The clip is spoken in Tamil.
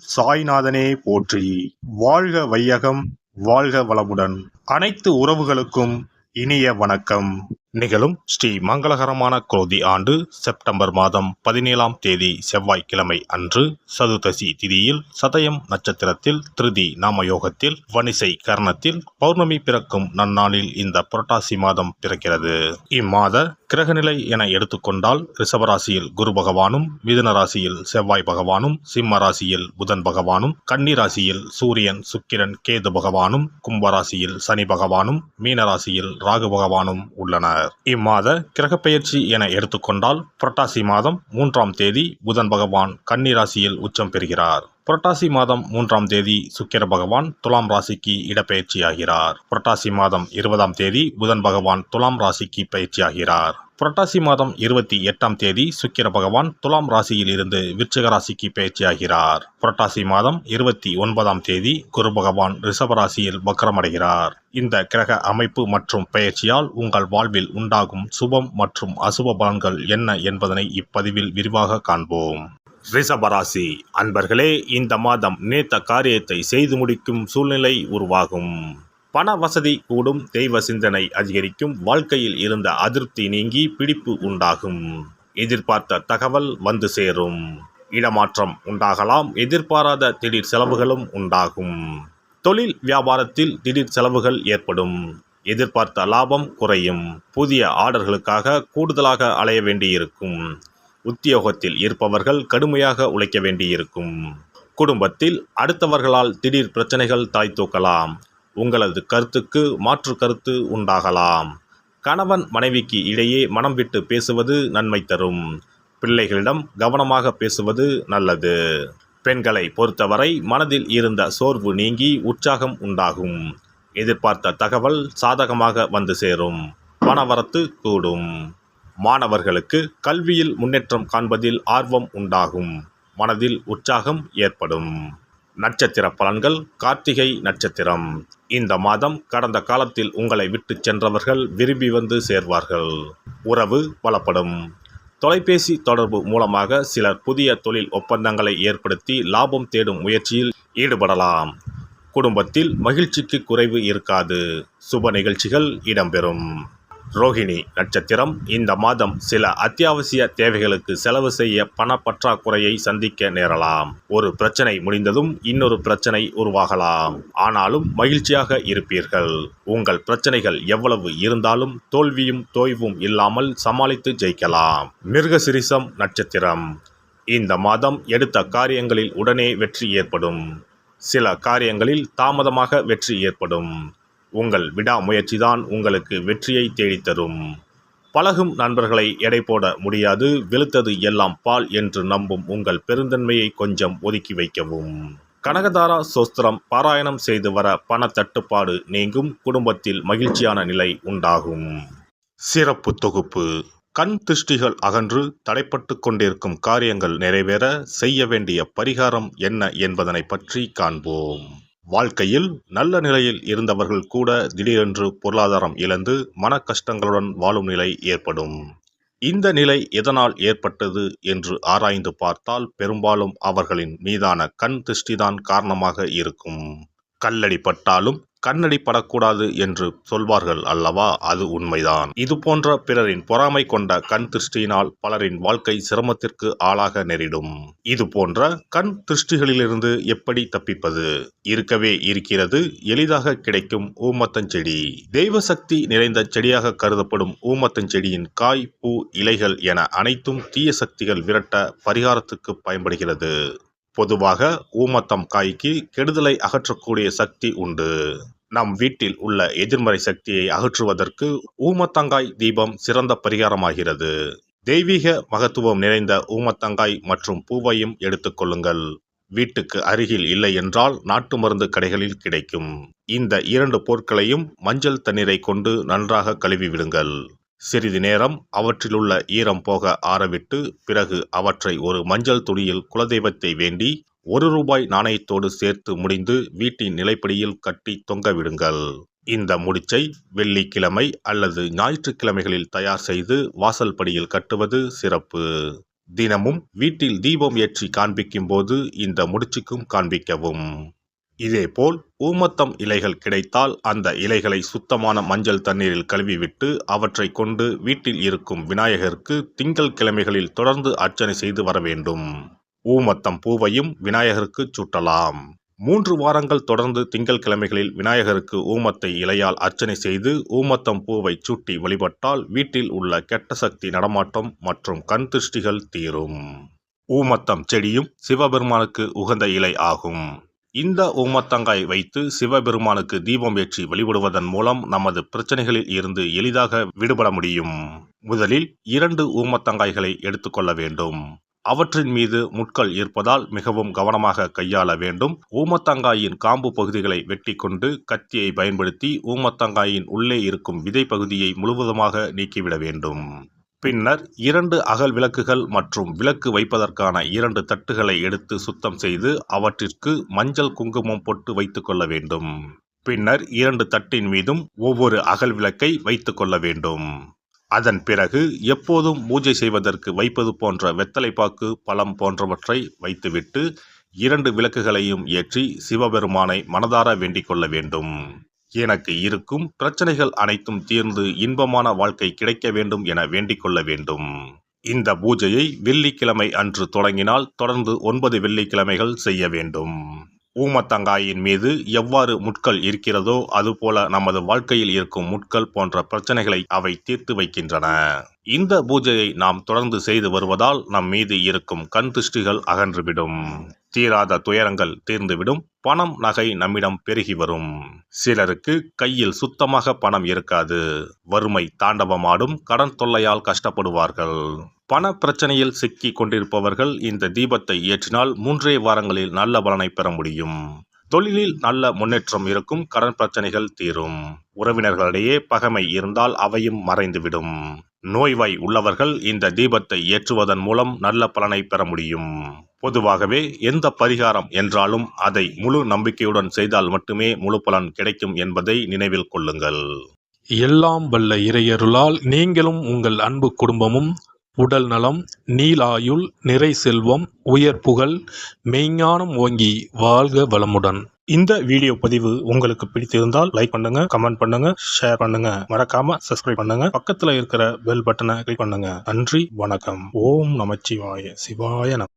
சாய்நாதனே போற்றி. வாழ்க வையகம், வாழ்க வளமுடன். அனைத்து உறவுகளுக்கும் இனிய வணக்கம். நிகழும் ஸ்ரீ மங்களகரமான குரோதி ஆண்டு செப்டம்பர் மாதம் 17ஆம் தேதி செவ்வாய்க்கிழமை அன்று சதுர்தசி திதியில் சதயம் நட்சத்திரத்தில் திருதி நாமயோகத்தில் வணிசை கரணத்தில் பௌர்ணமி பிறக்கும் நன்னாளில் இந்த புரட்டாசி மாதம் பிறக்கிறது. இம்மாத கிரகநிலை என எடுத்துக்கொண்டால் ரிஷபராசியில் குரு பகவானும், மிதுன ராசியில் செவ்வாய் பகவானும், சிம்ம ராசியில் புதன் பகவானும், கன்னி ராசியில் சூரியன் சுக்கிரன் கேது பகவானும், கும்பராசியில் சனி பகவானும், மீனராசியில் ராகு பகவானும் உள்ளனர். இம்மாத கிரகப்பெயர்ச்சி என எடுத்துக்கொண்டால் புரட்டாசி மாதம் 3ஆம் தேதி புதன் பகவான் கன்னி ராசியில் உச்சம் பெறுகிறார். புரட்டாசி மாதம் 3ஆம் தேதி சுக்கிர பகவான் துலாம் ராசிக்கு இடப்பெயர்ச்சியாகிறார். புரட்டாசி மாதம் 20ஆம் தேதி புதன் பகவான் துலாம் ராசிக்கு பயிற்சியாகிறார். புரட்டாசி மாதம் 28ஆம் தேதி சுக்கிர பகவான் துலாம் ராசியில் இருந்து விருச்சிக ராசிக்கு பயிற்சியாகிறார். புரட்டாசி மாதம் 29ஆம் தேதி குரு பகவான் ரிஷப ராசியில் வக்ரமடைகிறார். இந்த கிரக அமைப்பு மற்றும் பெயர்ச்சியால் உங்கள் வாழ்வில் உண்டாகும் சுபம் மற்றும் அசுப பலன்கள் என்ன என்பதனை இப்பதிவில் விரிவாக காண்போம். ரிஷபராசி அன்பர்களே, இந்த மாதம் நினைத்த காரியத்தை செய்து முடிக்கும் சூழ்நிலை உருவாகும். பண வசதி கூடும், தெய்வ சிந்தனை அதிகரிக்கும், வாழ்க்கையில் இருந்த அதிருப்தி நீங்கி பிடிப்பு உண்டாகும், எதிர்பார்த்த தகவல் வந்து சேரும், இடமாற்றம் உண்டாகலாம், எதிர்பாராத திடீர் செலவுகளும் உண்டாகும், தொழில் வியாபாரத்தில் திடீர் செலவுகள் ஏற்படும், எதிர்பார்த்த லாபம் குறையும், புதிய ஆர்டர்களுக்காக கூடுதலாக அலைய வேண்டியிருக்கும், உத்தியோகத்தில் இருப்பவர்கள் கடுமையாக உழைக்க வேண்டியிருக்கும், குடும்பத்தில் அடுத்தவர்களால் திடீர் பிரச்சனைகள் தலை தூக்கலாம், உங்களது கருத்துக்கு மாற்று கருத்து உண்டாகலாம், கணவன் மனைவிக்கு இடையே மனம் விட்டு பேசுவது நன்மை தரும், பிள்ளைகளிடம் கவனமாக பேசுவது நல்லது. பெண்களை பொறுத்தவரை மனதில் இருந்த சோர்வு நீங்கி உற்சாகம் உண்டாகும், எதிர்பார்த்த தகவல் சாதகமாக வந்து சேரும், பணவரத்து கூடும். மாணவர்களுக்கு கல்வியில் முன்னேற்றம் காண்பதில் ஆர்வம் உண்டாகும், மனதில் உற்சாகம் ஏற்படும். நட்சத்திர பலன்கள். கார்த்திகை நட்சத்திரம். இந்த மாதம் கடந்த காலத்தில் உங்களை விட்டு சென்றவர்கள் விரும்பி வந்து சேர்வார்கள். உறவு பலப்படும். தொலைபேசி தொடர்பு மூலமாக சிலர் புதிய தொழில் ஒப்பந்தங்களை ஏற்படுத்தி லாபம் தேடும் முயற்சியில் ஈடுபடலாம். குடும்பத்தில் மகிழ்ச்சிக்கு குறைவு இருக்காது, சுப நிகழ்ச்சிகள் இடம்பெறும். ரோகிணி நட்சத்திரம். இந்த மாதம் சில அத்தியாவசிய தேவைகளுக்கு செலவு செய்ய பண பற்றாக்குறையை சந்திக்க நேரலாம். ஒரு பிரச்சனை முடிந்ததும் இன்னொரு பிரச்சனை உருவாகலாம். ஆனாலும் மகிழ்ச்சியாக இருப்பீர்கள். உங்கள் பிரச்சனைகள் எவ்வளவு இருந்தாலும் தோல்வியும் தோய்வும் இல்லாமல் சமாளித்து ஜெயிக்கலாம். மிருகசிரிசம் நட்சத்திரம். இந்த மாதம் எடுத்த காரியங்களில் உடனே வெற்றி ஏற்படும். சில காரியங்களில் தாமதமாக வெற்றி ஏற்படும். உங்கள் விடாமுயற்சிதான் உங்களுக்கு வெற்றியை தேடித்தரும். பழகும் நண்பர்களை எடை போட முடியாது, வெளுத்தது எல்லாம் பால் என்று நம்பும் உங்கள் பெருந்தன்மையை கொஞ்சம் ஒதுக்கி வைக்கவும். கனகதாரா சோஸ்திரம் பாராயணம் செய்து வர பண தட்டுப்பாடு நீங்கும், குடும்பத்தில் மகிழ்ச்சியான நிலை உண்டாகும். சிறப்பு தொகுப்பு. கண் திருஷ்டிகள் அகன்று தடைப்பட்டு கொண்டிருக்கும் காரியங்கள் நிறைவேற செய்ய வேண்டிய பரிகாரம் என்ன என்பதனை பற்றி காண்போம். வாழ்க்கையில் நல்ல நிலையில் இருந்தவர்கள் கூட திடீரென்று பொருளாதாரம் இழந்து மன கஷ்டங்களுடன் வாழும் நிலை ஏற்படும். இந்த நிலை எதனால் ஏற்பட்டது என்று ஆராய்ந்து பார்த்தால் பெரும்பாலும் அவர்களின் மீதான கண் திருஷ்டிதான் காரணமாக இருக்கும். கல்லடி பட்டாலும் கண்ணடி படக்கூடாது என்று சொல்வார்கள் அல்லவா, அது உண்மைதான். இது போன்ற பிறரின் பொறாமை கொண்ட கண் திருஷ்டியினால் பலரின் வாழ்க்கை சிரமத்திற்கு ஆளாக நேரிடும். இது போன்ற கண் திருஷ்டிகளிலிருந்து எப்படி தப்பிப்பது? இருக்கவே இருக்கிறது எளிதாக கிடைக்கும் ஊமத்தஞ்செடி. தெய்வ சக்தி நிறைந்த செடியாக கருதப்படும் ஊமத்தஞ்செடியின் காய், பூ, இலைகள் என அனைத்தும் தீய சக்திகள் விரட்ட பரிகாரத்துக்கு பயன்படுகிறது. பொதுவாக ஊமத்தம் காய்க்கு கெடுதலை அகற்றக்கூடிய சக்தி உண்டு. நம் வீட்டில் உள்ள எதிர்மறை சக்தியை அகற்றுவதற்கு ஊமத்தங்காய் தீபம் சிறந்த பரிகாரமாகிறது. தெய்வீக மகத்துவம் நிறைந்த ஊமத்தங்காய் மற்றும் பூவையும் எடுத்துக்கொள்ளுங்கள். வீட்டுக்கு அருகில் இல்லை என்றால் நாட்டு மருந்து கடைகளில் கிடைக்கும். இந்த 2 பொருட்களையும் மஞ்சள் தண்ணீரை கொண்டு நன்றாக கழுவி விடுங்கள். சிறிது நேரம் அவற்றிலுள்ள ஈரம் போக ஆறவிட்டு பிறகு அவற்றை ஒரு மஞ்சள் துணியில் குலதெய்வத்தை வேண்டி ₹1 நாணயத்தோடு சேர்த்து முடிந்து வீட்டின் நிலைப்படியில் கட்டி தொங்க விடுங்கள். இந்த முடிச்சை வெள்ளிக்கிழமை அல்லது ஞாயிற்றுக்கிழமைகளில் தயார் செய்து வாசல் படியில் கட்டுவது சிறப்பு. தினமும் வீட்டில் தீபம் ஏற்றி காண்பிக்கும் போது இந்த முடிச்சுக்கும் காண்பிக்கவும். இதேபோல் ஊமத்தம் இலைகள் கிடைத்தால் அந்த இலைகளை சுத்தமான மஞ்சள் தண்ணீரில் கழுவிவிட்டு அவற்றை கொண்டு வீட்டில் இருக்கும் விநாயகருக்கு திங்கள் கிழமைகளில் தொடர்ந்து அர்ச்சனை செய்து வர வேண்டும். ஊமத்தம் பூவையும் விநாயகருக்கு சூட்டலாம். 3 வாரங்கள் தொடர்ந்து திங்கள் கிழமைகளில் விநாயகருக்கு ஊமத்தை இலையால் அர்ச்சனை செய்து ஊமத்தம் பூவை சூட்டி வழிபட்டால் வீட்டில் உள்ள கெட்ட சக்தி நடமாட்டம் மற்றும் கண் திருஷ்டிகள் தீரும். ஊமத்தம் செடியும் சிவபெருமானுக்கு உகந்த இலை ஆகும். இந்த ஊமத்தங்காய் வைத்து சிவபெருமானுக்கு தீபம் ஏற்றி வழிபடுவதன் மூலம் நமது பிரச்சனைகளில் இருந்து எளிதாக விடுபட முடியும். முதலில் 2 ஊமத்தங்காய்களை எடுத்துக்கொள்ள வேண்டும். அவற்றின் மீது முட்கள் இருப்பதால் மிகவும் கவனமாக கையாள வேண்டும். ஊமத்தங்காயின் காம்பு பகுதிகளை வெட்டி கொண்டு கத்தியை பயன்படுத்தி ஊமத்தங்காயின் உள்ளே இருக்கும் விதை பகுதியை முழுவதுமாக நீக்கிவிட வேண்டும். பின்னர் 2 அகல் விளக்குகள் மற்றும் விளக்கு வைப்பதற்கான 2 தட்டுகளை எடுத்து சுத்தம் செய்து அவற்றிற்கு மஞ்சள் குங்குமம் போட்டு வைத்துக் கொள்ள வேண்டும். பின்னர் 2 தட்டின் மீதும் ஒவ்வொரு அகல் விளக்கை வைத்துக் கொள்ள வேண்டும். அதன் பிறகு எப்போதும் பூஜை செய்வதற்கு வைப்பது போன்ற வெத்தலைப்பாக்கு, பழம் போன்றவற்றை வைத்துவிட்டு 2 விளக்குகளையும் ஏற்றி சிவபெருமானை மனதார வேண்டிக் கொள்ள வேண்டும். எனக்கு இருக்கும் பிரச்சனைகள் அனைத்தும் தீர்ந்து இன்பமான வாழ்க்கை கிடைக்க வேண்டும் என வேண்டிக் கொள்ள வேண்டும். இந்த பூஜையை வெள்ளிக்கிழமை அன்று தொடங்கினால் தொடர்ந்து 9 வெள்ளிக்கிழமைகள் செய்ய வேண்டும். ஊமத்தங்காயின் மீது எவ்வாறு முட்கள் இருக்கிறதோ அதுபோல நமது வாழ்க்கையில் இருக்கும் முட்கள் போன்ற பிரச்சனைகளை அவை தீர்த்து வைக்கின்றன. இந்த பூஜையை நாம் தொடர்ந்து செய்து வருவதால் நம் மீது இருக்கும் கண் திருஷ்டிகள் அகன்றுவிடும். தீராத துயரங்கள் தீர்ந்துவிடும். பணம் நகை நம்மிடம் பெருகி வரும். சிலருக்கு கையில் சுத்தமாக பணம் இருக்காது. வறுமை தாண்டவமாடும். கடன் தொல்லையால் கஷ்டப்படுவார்கள். பண பிரச்சனையில் சிக்கி கொண்டிருப்பவர்கள் இந்த தீபத்தை ஏற்றினால் 3 வாரங்களில் நல்ல பலனை பெற முடியும். தொழிலில் நல்ல முன்னேற்றம் இருக்கும். கடன் பிரச்சனைகள் தீரும். உறவினர்களிடையே பகைமை இருந்தால் அவையும் மறைந்துவிடும். நோய்வாய் உள்ளவர்கள் இந்த தீபத்தை ஏற்றுவதன் மூலம் நல்ல பலனை பெற முடியும். பொதுவாகவே எந்த பரிகாரம் என்றாலும் அதை முழு நம்பிக்கையுடன் செய்தால் மட்டுமே முழு பலன் கிடைக்கும் என்பதை நினைவில் கொள்ளுங்கள். எல்லாம் வல்ல இறையருளால் நீங்களும் உங்கள் அன்பு குடும்பமும் உடல் நலம், நீலாயுள், நிறை செல்வம், உயர் புகழ், மெய்ஞானம் ஓங்கி வாழ்க வளமுடன். இந்த வீடியோ பதிவு உங்களுக்கு பிடித்திருந்தால் லைக் பண்ணுங்க, கமெண்ட் பண்ணுங்க, ஷேர் பண்ணுங்க, மறக்காம சப்ஸ்கிரைப் பண்ணுங்க, பக்கத்துல இருக்கிற பெல் பட்டனை கிளிக் பண்ணுங்க. நன்றி, வணக்கம். ஓம் நமச்சிவாய. சிவாய நம.